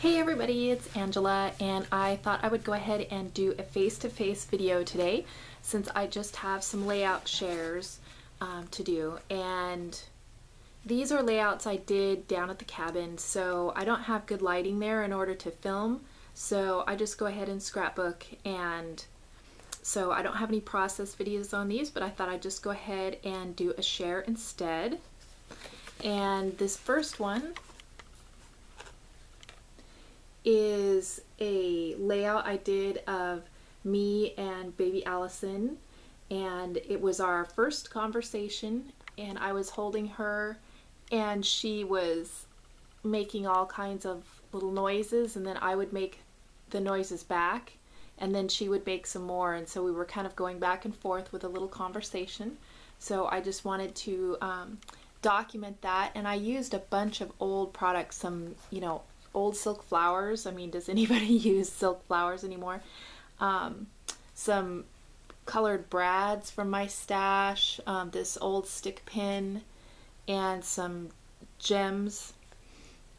Hey everybody, it's Angela, and I thought I would go ahead and do a face-to-face video today since I just have some layout shares to do. And these are layouts I did down at the cabin, so I don't have good lighting there in order to film, so I just go ahead and scrapbook. And so I don't have any process videos on these, but I thought I'd just go ahead and do a share instead. And this first one is a layout I did of me and baby Allison, and it was our first conversation, and I was holding her and she was making all kinds of little noises, and then I would make the noises back and then she would make some more, and so we were kind of going back and forth with a little conversation. So I just wanted to document that, and I used a bunch of old products, some old silk flowers. I mean, does anybody use silk flowers anymore? Some colored brads from my stash, this old stick pin, and some gems,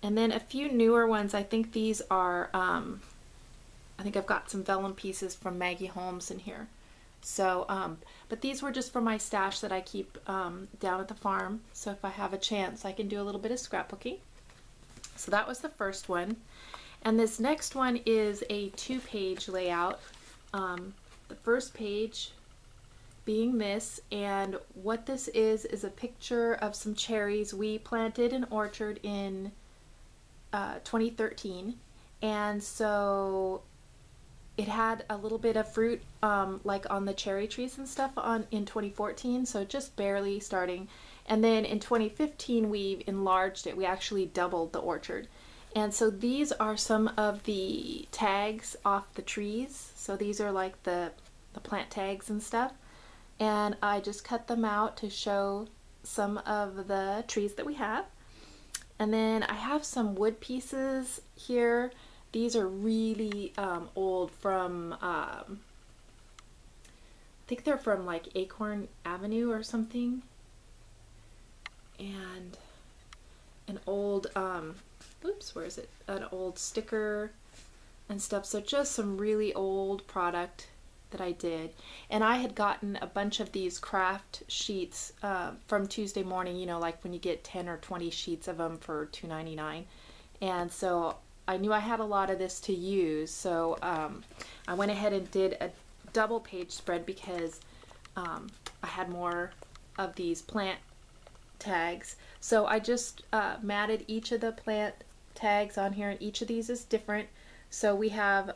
and then a few newer ones. I think these are I think I've got some vellum pieces from Maggie Holmes in here. So but these were just from my stash that I keep down at the farm, so if I have a chance I can do a little bit of scrapbooking. So that was the first one, and this next one is a two-page layout. The first page being this, and what this is a picture of some cherries we planted an orchard in 2013, and so it had a little bit of fruit like on the cherry trees and stuff in 2014, so just barely starting. And then in 2015 we enlarged it. We actually doubled the orchard. And so these are some of the tags off the trees. So these are like the plant tags and stuff. And I just cut them out to show some of the trees that we have. And then I have some wood pieces here. These are really old, from I think they're from like Acorn Avenue or something, and an old oops, where is it, an old sticker and stuff. So just some really old product that I did. And I had gotten a bunch of these craft sheets from Tuesday Morning, you know, like when you get 10 or 20 sheets of them for $2.99, and so I knew I had a lot of this to use, so I went ahead and did a double page spread because I had more of these plant tags. So I just matted each of the plant tags on here, and each of these is different. So we have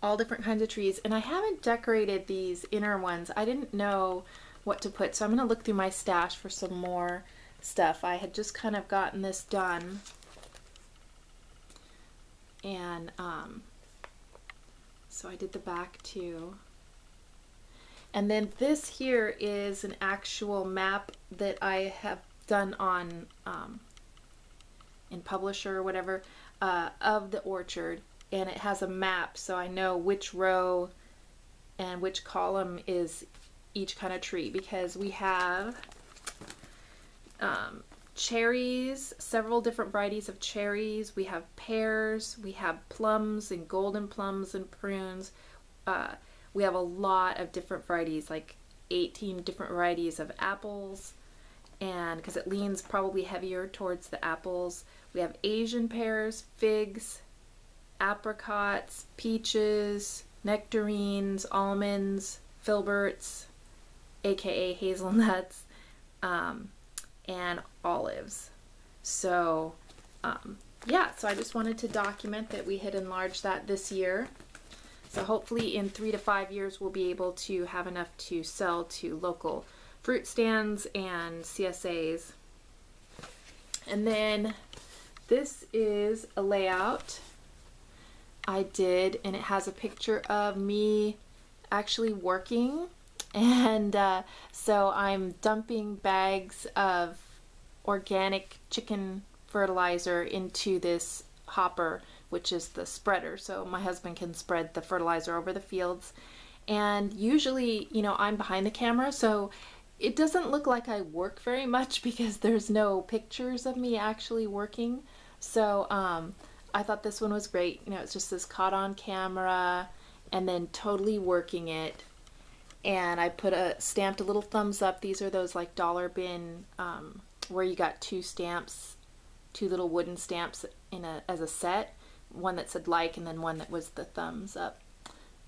all different kinds of trees, and I haven't decorated these inner ones. I didn't know what to put, so I'm going to look through my stash for some more stuff. I had just kind of gotten this done, and so I did the back too. And then this here is an actual map that I have done on in Publisher or whatever of the orchard, and it has a map, so I know which row and which column is each kind of tree, because we have cherries, several different varieties of cherries. We have pears, we have plums and golden plums and prunes. We have a lot of different varieties, like 18 different varieties of apples, and because it leans probably heavier towards the apples. We have Asian pears, figs, apricots, peaches, nectarines, almonds, filberts, aka hazelnuts, and olives. So yeah, so I just wanted to document that we had enlarged that this year. So hopefully in 3 to 5 years we'll be able to have enough to sell to local fruit stands and CSAs. And then this is a layout I did, and it has a picture of me actually working. And so I'm dumping bags of organic chicken fertilizer into this hopper, which is the spreader, so my husband can spread the fertilizer over the fields. And usually, you know, I'm behind the camera, so it doesn't look like I work very much because there's no pictures of me actually working, So I thought this one was great. You know, it's just this caught on camera and then totally working it. And I stamped a little thumbs up. These are those like dollar bin where you got two stamps, two little wooden stamps as a set. One that said like and then one that was the thumbs up.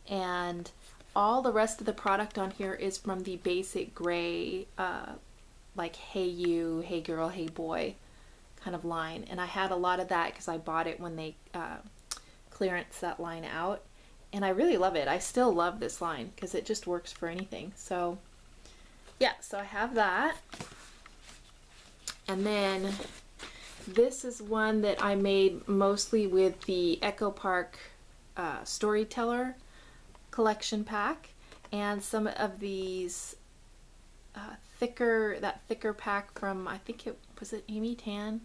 And all the rest of the product on here is from the basic gray like hey you, hey girl, hey boy kind of line. And I had a lot of that because I bought it when they clearance that line out. And I really love it. I still love this line because it just works for anything. So yeah, so I have that. And then this is one that I made mostly with the Echo Park Storyteller collection pack, and some of these thicker pack from, I think it was Amy Tan?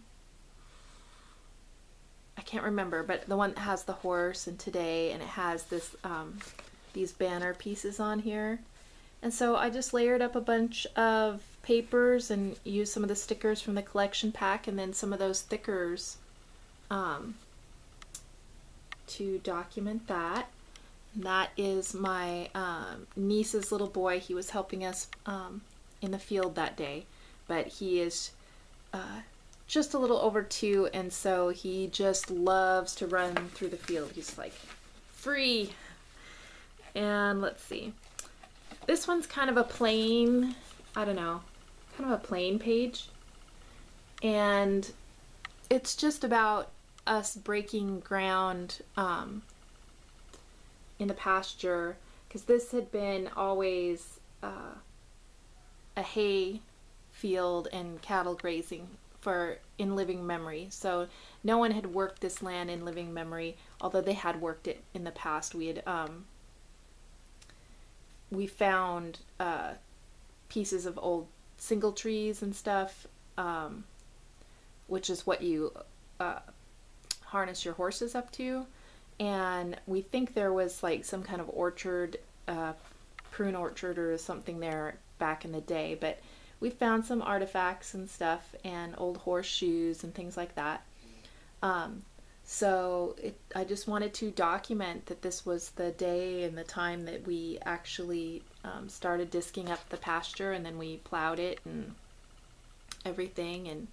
I can't remember, but the one that has the horse and today, and it has this these banner pieces on here. And so I just layered up a bunch of papers and used some of the stickers from the collection pack and then some of those thickers to document that. And that is my niece's little boy. He was helping us in the field that day, but he is just a little over 2, and so he just loves to run through the field. He's like free. And let's see, this one's kind of a plain, I don't know, kind of a plain page, and it's just about us breaking ground in the pasture, because this had been always a hay field and cattle grazing in living memory. So no one had worked this land in living memory, although they had worked it in the past. We found pieces of old single trees and stuff, which is what you harness your horses up to. And we think there was like some kind of orchard, prune orchard or something there back in the day, but we found some artifacts and stuff and old horseshoes and things like that. So I just wanted to document that this was the day and the time that we actually started disking up the pasture, and then we plowed it and everything. And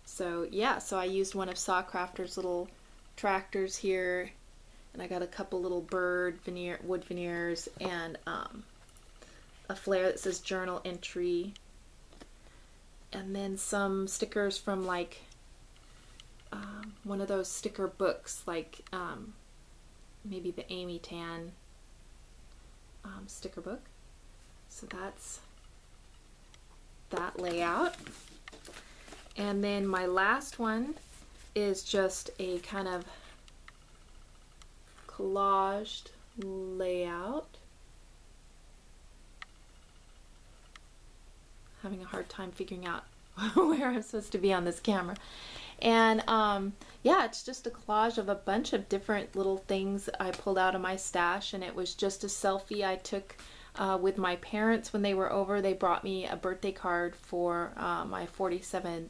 so yeah, so I used one of Sawcrafter's little tractors here, and I got a couple little wood veneers and a flare that says journal entry, and then some stickers from like one of those sticker books, like maybe the Amy Tan sticker book. So that's that layout. And then my last one is just a kind of collaged layout. Having a hard time figuring out where I'm supposed to be on this camera. And yeah, it's just a collage of a bunch of different little things I pulled out of my stash, and it was just a selfie I took with my parents when they were over. They brought me a birthday card for my 47th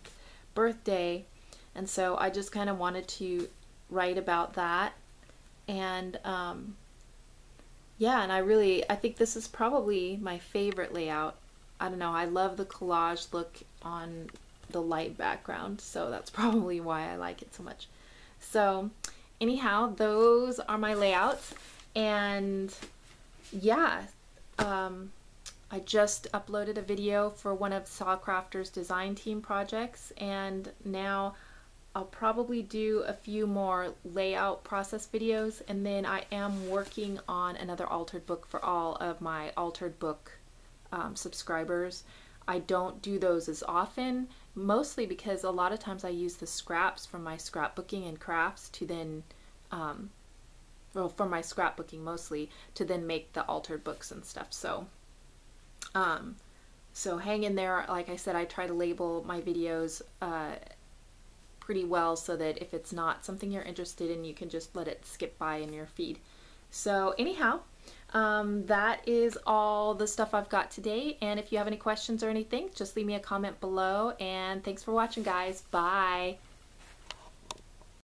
birthday, and so I just kind of wanted to write about that. And yeah, and I think this is probably my favorite layout. I don't know, I love the collage look on the light background, so that's probably why I like it so much. So anyhow, those are my layouts. And yeah, I just uploaded a video for one of Sawcrafter's design team projects, and now I'll probably do a few more layout process videos, and then I am working on another altered book for all of my altered book subscribers. I don't do those as often, mostly because a lot of times I use the scraps from my scrapbooking and crafts to then, well, for my scrapbooking mostly, to then make the altered books and stuff. So, so hang in there. Like I said, I try to label my videos pretty well so that if it's not something you're interested in, you can just let it skip by in your feed. So anyhow, that is all the stuff I've got today, and if you have any questions or anything, just leave me a comment below, and thanks for watching, guys. Bye.